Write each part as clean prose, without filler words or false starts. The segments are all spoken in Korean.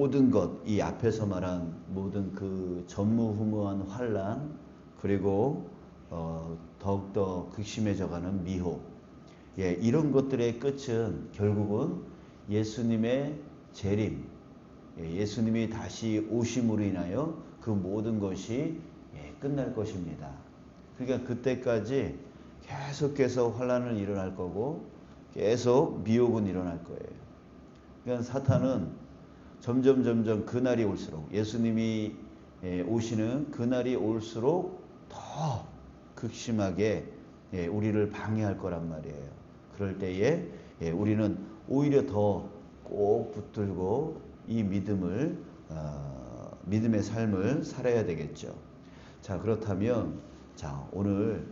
모든 것, 이 앞에서 말한 모든 그 전무후무한 환란, 그리고 더욱더 극심해져가는 미혹, 이런 것들의 끝은 결국은 예수님의 재림, 예수님이 다시 오심으로 인하여 그 모든 것이 끝날 것입니다. 그러니까 그때까지 계속해서 환란은 일어날 거고 계속 미혹은 일어날 거예요. 그러니까 사탄은 점점 그날이 올수록, 예수님이 오시는 그날이 올수록 더 극심하게 우리를 방해할 거란 말이에요. 그럴 때에 우리는 오히려 더 꼭 붙들고 이 믿음의 삶을 살아야 되겠죠. 자, 그렇다면 오늘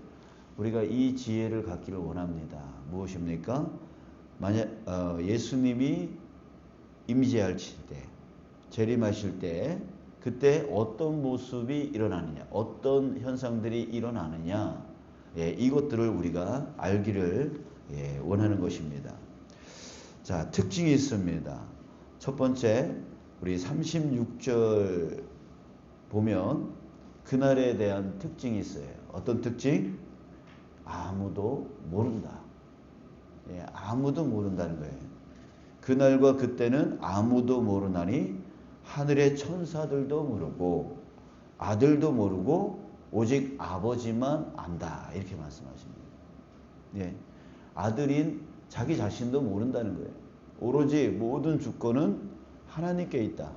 우리가 이 지혜를 갖기를 원합니다. 무엇입니까? 만약 예수님이 임재할 때, 재림하실 때, 그때 어떤 모습이 일어나느냐, 어떤 현상들이 일어나느냐, 이것들을 우리가 알기를 원하는 것입니다. 자, 특징이 있습니다. 첫 번째, 우리 36절 보면 그날에 대한 특징이 있어요. 어떤 특징? 아무도 모른다. 아무도 모른다는 거예요. 그날과 그때는 아무도 모르나니 하늘의 천사들도 모르고 아들도 모르고 오직 아버지만 안다. 이렇게 말씀하십니다. 아들인 자기 자신도 모른다는 거예요. 오로지 모든 주권은 하나님께 있다.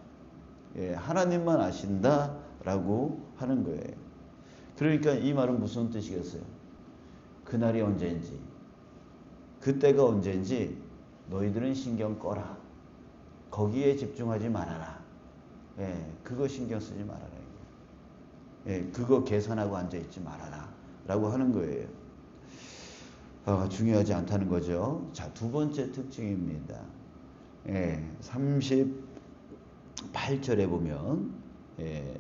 하나님만 아신다라고 하는 거예요. 그러니까 이 말은 무슨 뜻이겠어요? 그날이 언제인지, 그때가 언제인지 너희들은 신경 꺼라. 거기에 집중하지 말아라. 그거 신경 쓰지 말아라. 그거 계산하고 앉아있지 말아라. 라고 하는 거예요. 중요하지 않다는 거죠. 자, 두 번째 특징입니다. 38절에 보면,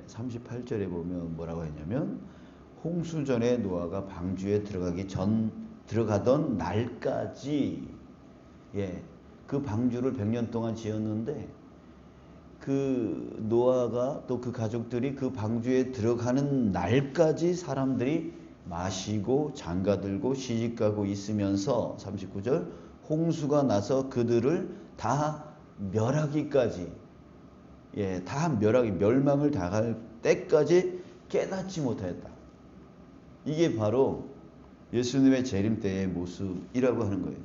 38절에 보면 뭐라고 했냐면, 홍수전에 노아가 방주에 들어가던 날까지, 그 방주를 100년 동안 지었는데, 그 노아가 또 그 가족들이 그 방주에 들어가는 날까지 사람들이 마시고 장가들고 시집가고 있으면서 39절 홍수가 나서 그들을 다 멸하기까지, 다 멸망을 당할 때까지 깨닫지 못하였다. 이게 바로 예수님의 재림 때의 모습이라고 하는 거예요.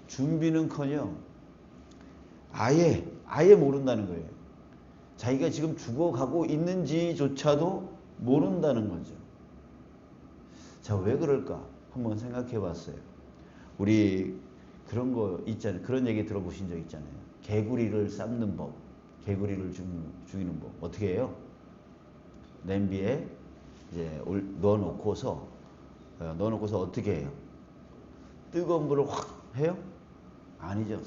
준비는커녕 아예 모른다는 거예요. 자기가 지금 죽어가고 있는지조차도 모른다는 거죠. 자, 왜 그럴까? 한번 생각해 봤어요. 우리 그런 거 있잖아요. 그런 얘기 들어보신 적 있잖아요. 개구리를 삶는 법, 개구리를 죽이는 법. 어떻게 해요? 냄비에 이제 넣어놓고서 어떻게 해요? 뜨거운 불을 확 해요? 아니죠.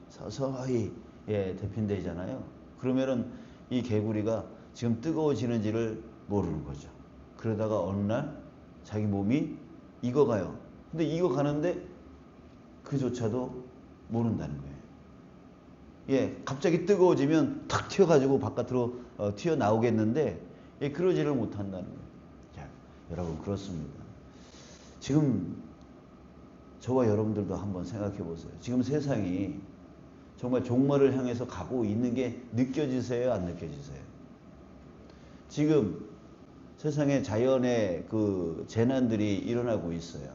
서서히 데핀대잖아요. 그러면은 이 개구리가 지금 뜨거워지는지를 모르는 거죠. 그러다가 어느 날 자기 몸이 익어가요. 근데 익어가는데 그조차도 모른다는 거예요. 갑자기 뜨거워지면 탁 튀어가지고 바깥으로 튀어나오겠는데 그러지를 못한다는 거예요. 자, 여러분 그렇습니다. 지금 저와 여러분들도 한번 생각해 보세요. 지금 세상이 정말 종말을 향해서 가고 있는 게 느껴지세요? 안 느껴지세요? 지금 세상에 자연의 그 재난들이 일어나고 있어요.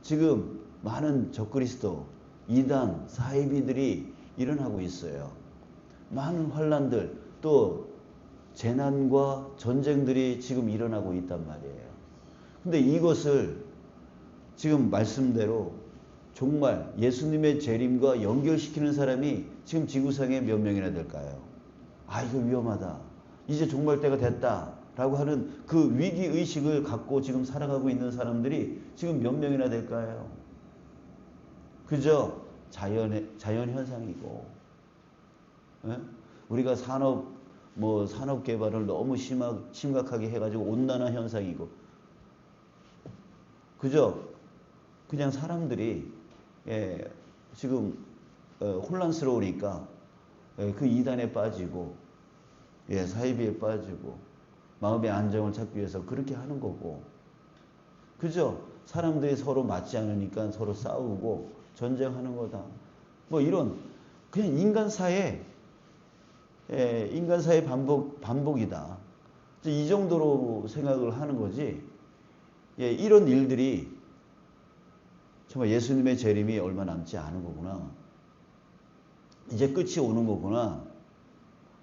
지금 많은 적그리스도, 이단, 사이비들이 일어나고 있어요. 많은 환란들, 또 재난과 전쟁들이 지금 일어나고 있단 말이에요. 근데 이것을 지금 말씀대로 정말 예수님의 재림과 연결시키는 사람이 지금 지구상에 몇 명이나 될까요? 이거 위험하다. 이제 종말 때가 됐다. 라고 하는 그 위기의식을 갖고 지금 살아가고 있는 사람들이 지금 몇 명이나 될까요? 그저 자연 현상이고, 우리가 산업 개발을 너무 심각하게 해가지고 온난화 현상이고, 그냥 사람들이 지금 혼란스러우니까 그 이단에 빠지고, 사이비에 빠지고, 마음의 안정을 찾기 위해서 그렇게 하는 거고, 그죠? 사람들이 서로 맞지 않으니까 서로 싸우고 전쟁하는 거다. 뭐 이런 그냥 인간사의 반복이다. 이 정도로 생각을 하는 거지. 이런 일들이 정말 예수님의 재림이 얼마 남지 않은 거구나. 이제 끝이 오는 거구나.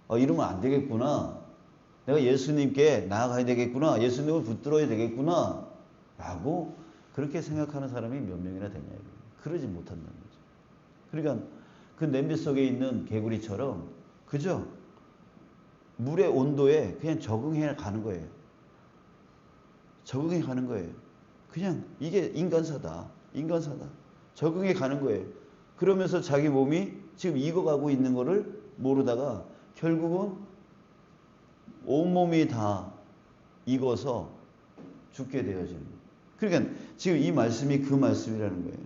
이러면 안 되겠구나. 내가 예수님께 나아가야 되겠구나. 예수님을 붙들어야 되겠구나. 라고 그렇게 생각하는 사람이 몇 명이나 되냐. 그러지 못한다는 거죠. 그러니까 그 냄비 속에 있는 개구리처럼, 그죠? 물의 온도에 그냥 적응해 가는 거예요. 적응해 가는 거예요. 그냥 이게 인간사다. 적응해 가는 거예요. 그러면서 자기 몸이 지금 익어가고 있는 거를 모르다가 결국은 온몸이 다 익어서 죽게 되어지는 거예요. 그러니까 지금 이 말씀이 그 말씀이라는 거예요.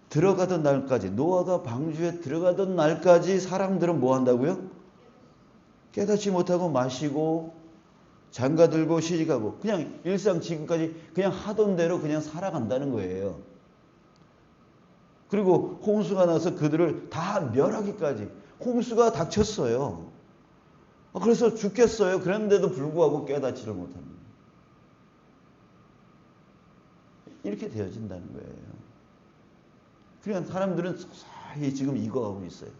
들어가던 날까지, 노아가 방주에 들어가던 날까지 사람들은 뭐 한다고요? 깨닫지 못하고 마시고 장가들고 시집가고 그냥 일상 지금까지 그냥 하던 대로 그냥 살아간다는 거예요. 그리고 홍수가 나서 그들을 다 멸하기까지 홍수가 닥쳤어요. 그래서 죽겠어요. 그런데도 불구하고 깨닫지를 못합니다. 이렇게 되어진다는 거예요. 그러니까 사람들은 서서히 지금 익어가고 있어요.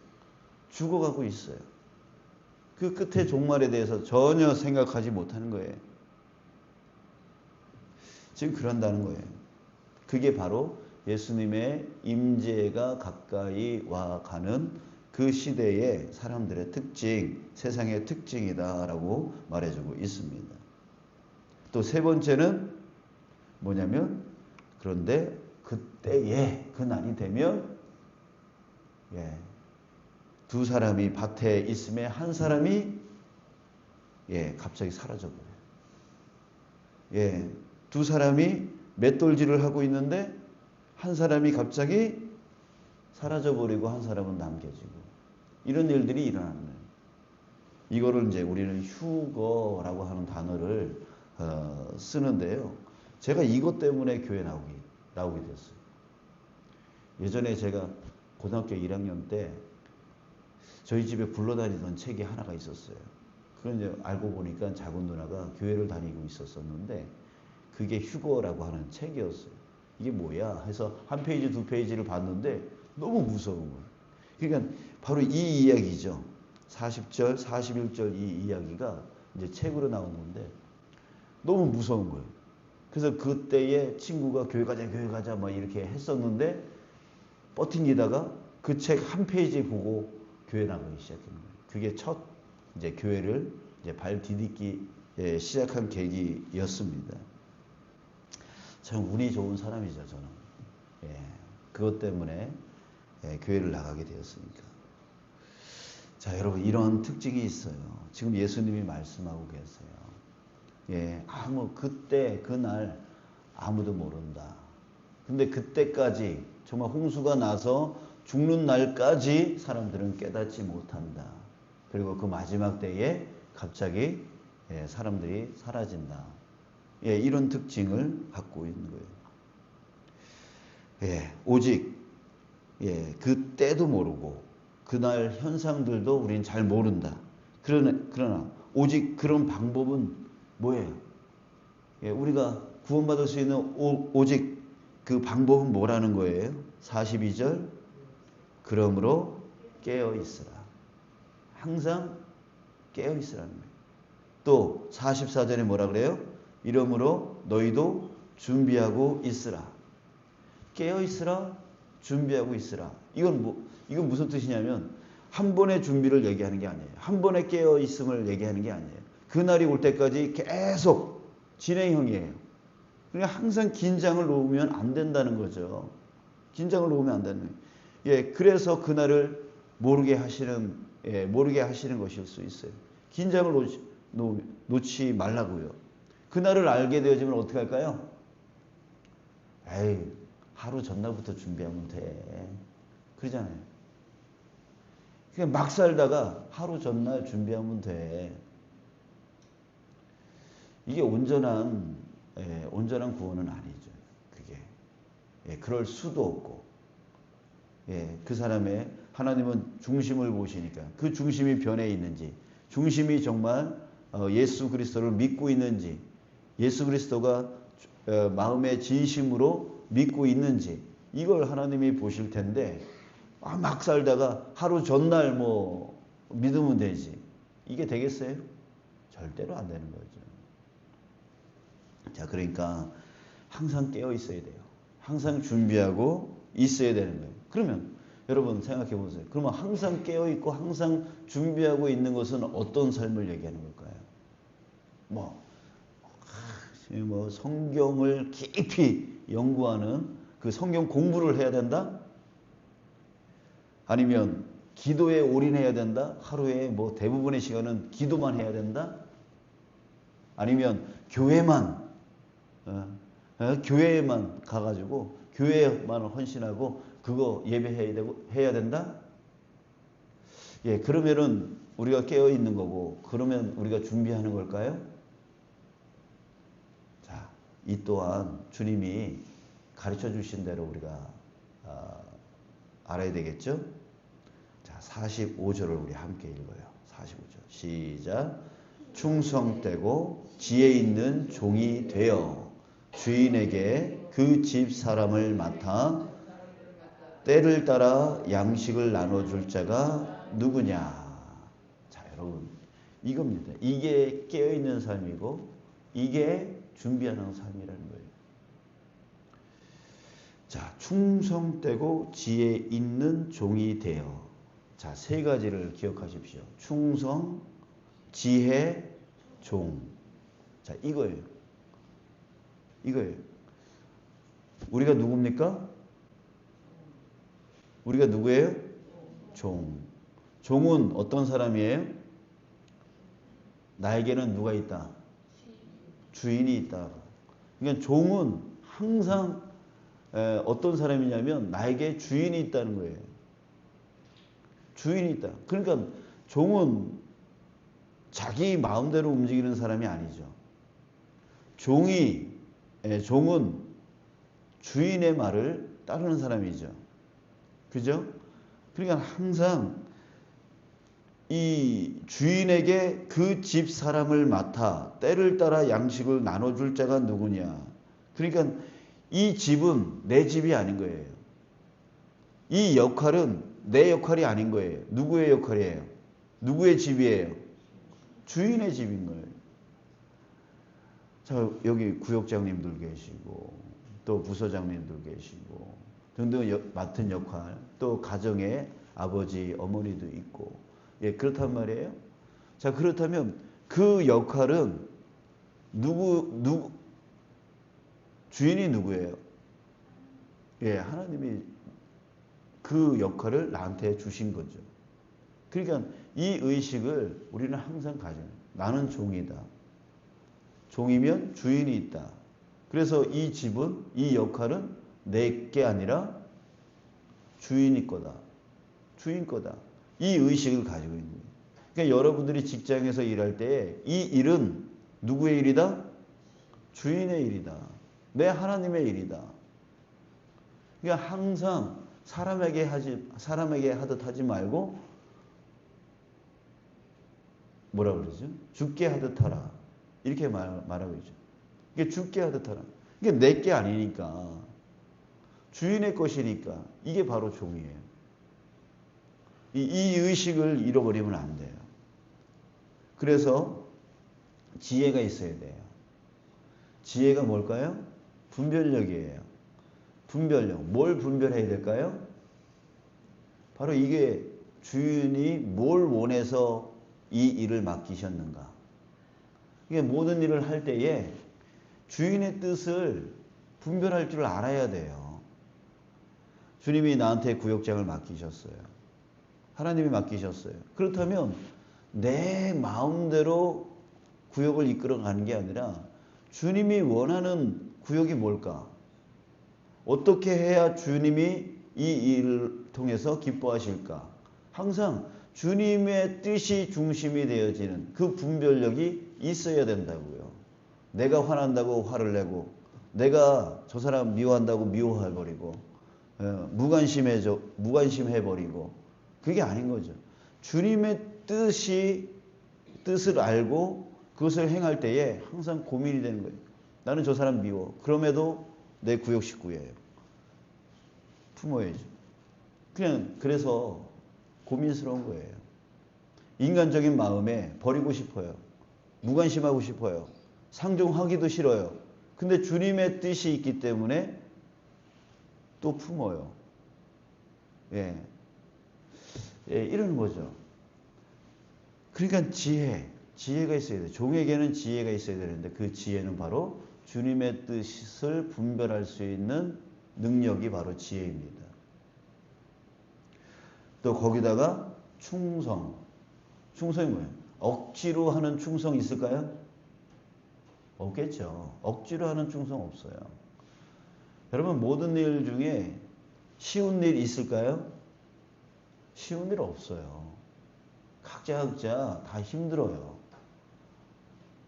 죽어가고 있어요. 그 끝의 종말에 대해서 전혀 생각하지 못하는 거예요. 지금 그런다는 거예요. 그게 바로 예수님의 임재가 가까이 와가는 그 시대의 사람들의 특징, 세상의 특징이다라고 말해주고 있습니다. 또 세 번째는 뭐냐면, 그런데 그때에 그 날이 되면 두 사람이 밭에 있음에 한 사람이 갑자기 사라져버려요. 두 사람이 맷돌질을 하고 있는데 한 사람이 갑자기 사라져버리고 한 사람은 남겨지고 이런 일들이 일어나는 거예요. 이거를 이제 우리는 휴거라고 하는 단어를 쓰는데요. 제가 이것 때문에 교회 나오게 됐어요. 예전에 제가 고등학교 1학년 때 저희 집에 굴러다니던 책이 하나가 있었어요. 그건 이제 알고 보니까 작은 누나가 교회를 다니고 있었는데 그게 휴거라고 하는 책이었어요. 이게 뭐야 해서 한 페이지 두 페이지를 봤는데 너무 무서운 거예요. 그러니까 바로 이 이야기죠. 40절, 41절 이 이야기가 이제 책으로 나온 건데 너무 무서운 거예요. 그래서 그때에 친구가 교회 가자 막 이렇게 했었는데 버팅기다가 그 책 한 페이지 보고 교회 나가기 시작한 거예요. 그게 첫 이제 교회를 이제 발 디딛기 시작한 계기였습니다. 참 운이 좋은 사람이죠, 저는. 그것 때문에 교회를 나가게 되었으니까. 자, 여러분 이런 특징이 있어요. 지금 예수님이 말씀하고 계세요. 그때 그날 아무도 모른다. 근데 그때까지 정말 홍수가 나서 죽는 날까지 사람들은 깨닫지 못한다. 그리고 그 마지막 때에 갑자기 사람들이 사라진다. 이런 특징을 갖고 있는 거예요. 오직 그 때도 모르고 그날 현상들도 우리는 잘 모른다. 그러나 오직 그런 방법은 뭐예요? 우리가 구원받을 수 있는 오직 그 방법은 뭐라는 거예요? 42절 그러므로 깨어 있으라. 항상 깨어 있으라는 거예요. 또 44절에 뭐라 그래요? 이러므로 너희도 준비하고 있으라. 깨어 있으라, 준비하고 있으라. 이건 무슨 뜻이냐면 한 번의 준비를 얘기하는 게 아니에요. 한 번의 깨어 있음을 얘기하는 게 아니에요. 그날이 올 때까지 계속 진행형이에요. 그러니까 항상 긴장을 놓으면 안 된다는 거죠. 긴장을 놓으면 안 되는 거예요. 그래서 그날을 모르게 하시는 것일 수 있어요. 긴장을 놓지 말라고요. 그날을 알게 되어지면 어떻게 할까요? 하루 전날부터 준비하면 돼. 그러잖아요. 그냥 막 살다가 하루 전날 준비하면 돼. 이게 온전한 구원은 아니죠. 그게 그럴 수도 없고, 그 사람의 하나님은 중심을 보시니까 그 중심이 변해 있는지, 중심이 정말 예수 그리스도를 믿고 있는지, 예수 그리스도가 마음의 진심으로 믿고 있는지, 이걸 하나님이 보실 텐데, 막 살다가 하루 전날 믿으면 되지. 이게 되겠어요? 절대로 안 되는 거죠. 자, 그러니까 항상 깨어 있어야 돼요. 항상 준비하고 있어야 되는 거예요. 그러면 여러분 생각해 보세요. 그러면 항상 깨어 있고 항상 준비하고 있는 것은 어떤 삶을 얘기하는 걸까요? 성경을 깊이 연구하는 그 성경 공부를 해야 된다? 아니면 기도에 올인해야 된다? 하루에 대부분의 시간은 기도만 해야 된다? 아니면 교회만 가가지고 교회만 헌신하고 그거 예배해야 된다? 그러면은 우리가 깨어 있는 거고, 그러면 우리가 준비하는 걸까요? 자, 이 또한 주님이 가르쳐 주신 대로 우리가 알아야 되겠죠? 자, 45절을 우리 함께 읽어요. 45절 시작. 충성되고 지혜 있는 종이 되어 주인에게 그 집 사람을 맡아 때를 따라 양식을 나눠줄 자가 누구냐. 자, 여러분, 이겁니다. 이게 깨어있는 삶이고 이게 준비하는 삶이라는 거예요. 자, 충성되고 지혜 있는 종이 되어. 자, 세 가지를 기억하십시오. 충성, 지혜, 종. 자, 이거예요. 우리가 누굽니까? 우리가 누구예요? 종. 종은 어떤 사람이에요? 나에게는 누가 있다? 주인이 있다. 그러니까 종은 항상 어떤 사람이냐면 나에게 주인이 있다는 거예요. 주인이 있다. 그러니까 종은 자기 마음대로 움직이는 사람이 아니죠. 종은 주인의 말을 따르는 사람이죠. 그죠? 그러니까 항상 이 주인에게 그 집 사람을 맡아 때를 따라 양식을 나눠줄 자가 누구냐. 그러니까 이 집은 내 집이 아닌 거예요. 이 역할은 내 역할이 아닌 거예요. 누구의 역할이에요? 누구의 집이에요? 주인의 집인 거예요. 자, 여기 구역장님들 계시고 또 부서장님들 계시고 등등 맡은 역할, 또 가정에 아버지, 어머니도 있고, 그렇단 말이에요. 자, 그렇다면 그 역할은 주인이 누구예요? 하나님이 그 역할을 나한테 주신 거죠. 그러니까 이 의식을 우리는 항상 가져요. 나는 종이다. 종이면 주인이 있다. 그래서 이 집은, 이 역할은 내 게 아니라 주인이 거다. 주인 거다. 이 의식을 가지고 있는 거예요. 그러니까 여러분들이 직장에서 일할 때 이 일은 누구의 일이다? 주인의 일이다. 내 하나님의 일이다. 그러니까 항상 사람에게 하듯 하지 말고 뭐라 그러죠? 죽게 하듯 하라. 이렇게 말하고 있죠. 이게 죽게 하듯 하라. 이게 내 게 아니니까. 주인의 것이니까. 이게 바로 종이에요. 이 의식을 잃어버리면 안 돼요. 그래서 지혜가 있어야 돼요. 지혜가 뭘까요? 분별력이에요. 분별력. 뭘 분별해야 될까요? 바로 이게 주인이 뭘 원해서 이 일을 맡기셨는가. 이게 모든 일을 할 때에 주인의 뜻을 분별할 줄 알아야 돼요. 주님이 나한테 구역장을 맡기셨어요. 하나님이 맡기셨어요. 그렇다면 내 마음대로 구역을 이끌어가는 게 아니라 주님이 원하는 구역이 뭘까? 어떻게 해야 주님이 이 일을 통해서 기뻐하실까? 항상 주님의 뜻이 중심이 되어지는 그 분별력이 있어야 된다고요. 내가 화난다고 화를 내고, 내가 저 사람 미워한다고 미워해버리고, 무관심해버리고, 그게 아닌 거죠. 주님의 뜻을 알고 그것을 행할 때에 항상 고민이 되는 거예요. 나는 저 사람 미워. 그럼에도 내 구역 식구예요. 품어야죠. 그냥 그래서 고민스러운 거예요. 인간적인 마음에 버리고 싶어요. 무관심하고 싶어요. 상종하기도 싫어요. 근데 주님의 뜻이 있기 때문에 또 품어요. 예. 예, 이런 거죠. 그러니까 지혜가 있어야 돼요. 종에게는 지혜가 있어야 되는데 그 지혜는 바로 주님의 뜻을 분별할 수 있는 능력이 바로 지혜입니다. 또 거기다가 충성. 충성이 뭐예요? 억지로 하는 충성이 있을까요? 없겠죠. 억지로 하는 충성 없어요. 여러분 모든 일 중에 쉬운 일 있을까요? 쉬운 일 없어요. 각자 다 힘들어요.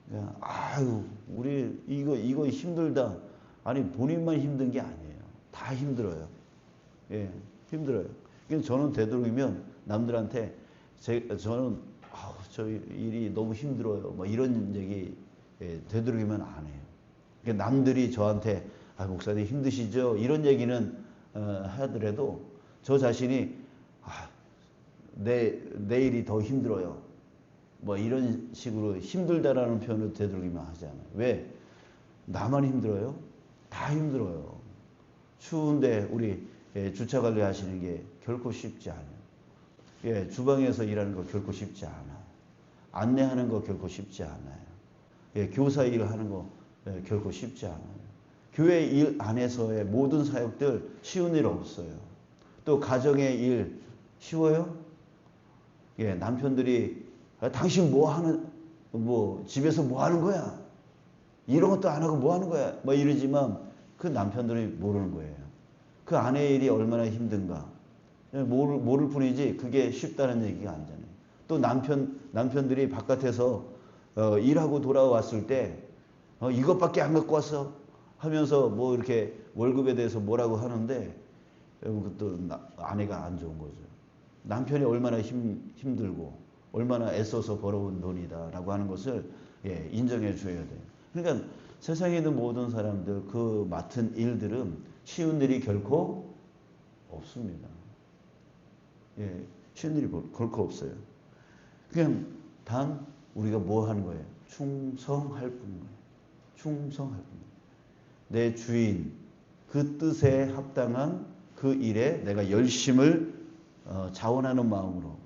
그냥 아유 우리 이거 힘들다. 아니 본인만 힘든 게 아니에요. 다 힘들어요. 예, 힘들어요. 그래서 저는 되도록이면 남들한테 저는 저 일이 너무 힘들어요. 뭐 이런 얘기 되도록이면 안 해요. 그러니까 남들이 저한테 목사님 힘드시죠? 이런 얘기는 하더라도 저 자신이 내 일이 더 힘들어요. 뭐 이런 식으로 힘들다라는 표현을 되도록이면 하지 않아요. 왜? 나만 힘들어요? 다 힘들어요. 추운데 우리 주차 관리 하시는 게 결코 쉽지 않아요. 예, 주방에서 일하는 거 결코 쉽지 않아요. 안내하는 거 결코 쉽지 않아요. 예, 교사 일 하는 거 결코 쉽지 않아요. 교회 일 안에서의 모든 사역들 쉬운 일 없어요. 또 가정의 일 쉬워요? 예, 남편들이 당신 집에서 뭐 하는 거야? 이런 것도 안 하고 뭐 하는 거야? 뭐 이러지만 그 남편들이 모르는 거예요. 그 아내의 일이 얼마나 힘든가. 모를 뿐이지 그게 쉽다는 얘기가 아니잖아요. 또 남편들이 바깥에서 일하고 돌아왔을 때 이것밖에 안 갖고 왔어 하면서 뭐 이렇게 월급에 대해서 뭐라고 하는데 또 아내가 안 좋은 거죠. 남편이 얼마나 힘들고 얼마나 애써서 벌어온 돈이다라고 하는 것을 인정해 줘야 돼요. 그러니까 세상에 있는 모든 사람들 그 맡은 일들은 쉬운 일이 결코 없습니다. 예, 쉬운 일이 결코 없어요. 그냥 단 우리가 뭐 하는 거예요? 충성할 뿐이에요. 충성할 뿐이에요. 내 주인 그 뜻에 합당한 그 일에 내가 열심을 자원하는 마음으로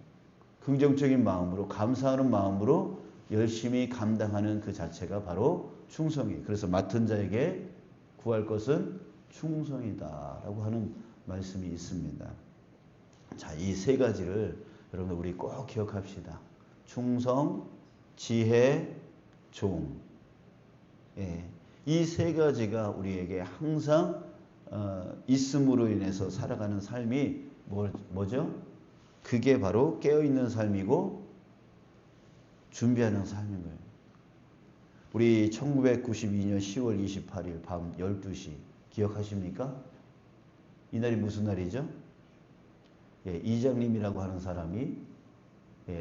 긍정적인 마음으로 감사하는 마음으로 열심히 감당하는 그 자체가 바로 충성이에요. 그래서 맡은 자에게 구할 것은 충성이다라고 하는 말씀이 있습니다. 자, 이 세 가지를 여러분 우리 꼭 기억합시다. 충성, 지혜, 종. 예, 이 세 가지가 우리에게 항상 있음으로 인해서 살아가는 삶이 뭐죠? 그게 바로 깨어있는 삶이고 준비하는 삶인 거예요. 우리 1992년 10월 28일 밤 12시 기억하십니까? 이날이 무슨 날이죠? 예, 이장님이라고 하는 사람이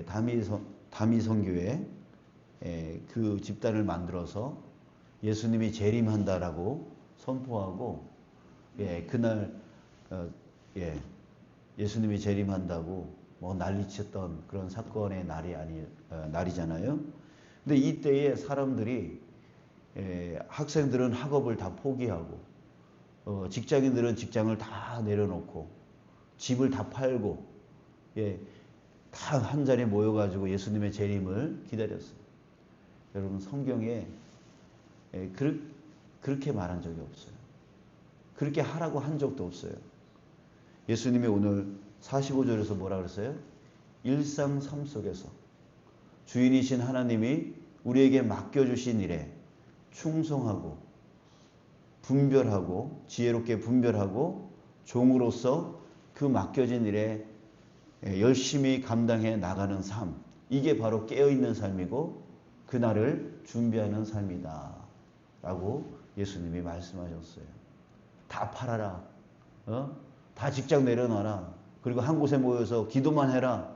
다미 선교회 그 집단을 만들어서 예수님이 재림한다라고 선포하고 그날 예수님이 재림한다고 뭐 난리쳤던 그런 사건의 날이잖아요. 근데 이때에 사람들이 학생들은 학업을 다 포기하고 직장인들은 직장을 다 내려놓고 집을 다 팔고 다 한 자리에 모여가지고 예수님의 재림을 기다렸어요. 여러분 성경에 그렇게 말한 적이 없어요. 그렇게 하라고 한 적도 없어요. 예수님이 오늘 45절에서 뭐라 그랬어요? 일상 삶 속에서 주인이신 하나님이 우리에게 맡겨주신 일에 충성하고 분별하고 지혜롭게 분별하고 종으로서 그 맡겨진 일에 열심히 감당해 나가는 삶, 이게 바로 깨어있는 삶이고 그날을 준비하는 삶이다 라고 예수님이 말씀하셨어요. 다 팔아라. 다 직장 내려놔라. 그리고 한 곳에 모여서 기도만 해라.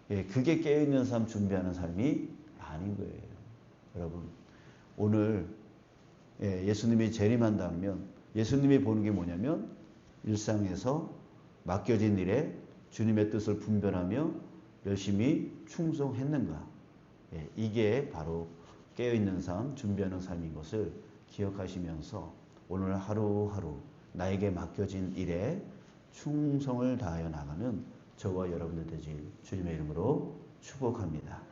그게 깨어있는 삶 준비하는 삶이 아닌 거예요. 여러분, 오늘 예수님이 재림한다면 예수님이 보는 게 뭐냐면 일상에서 맡겨진 일에 주님의 뜻을 분별하며 열심히 충성했는가. 이게 바로 깨어있는 삶, 준비하는 삶인 것을 기억하시면서 오늘 하루하루 나에게 맡겨진 일에 충성을 다하여 나가는 저와 여러분들 되길 주님의 이름으로 축복합니다.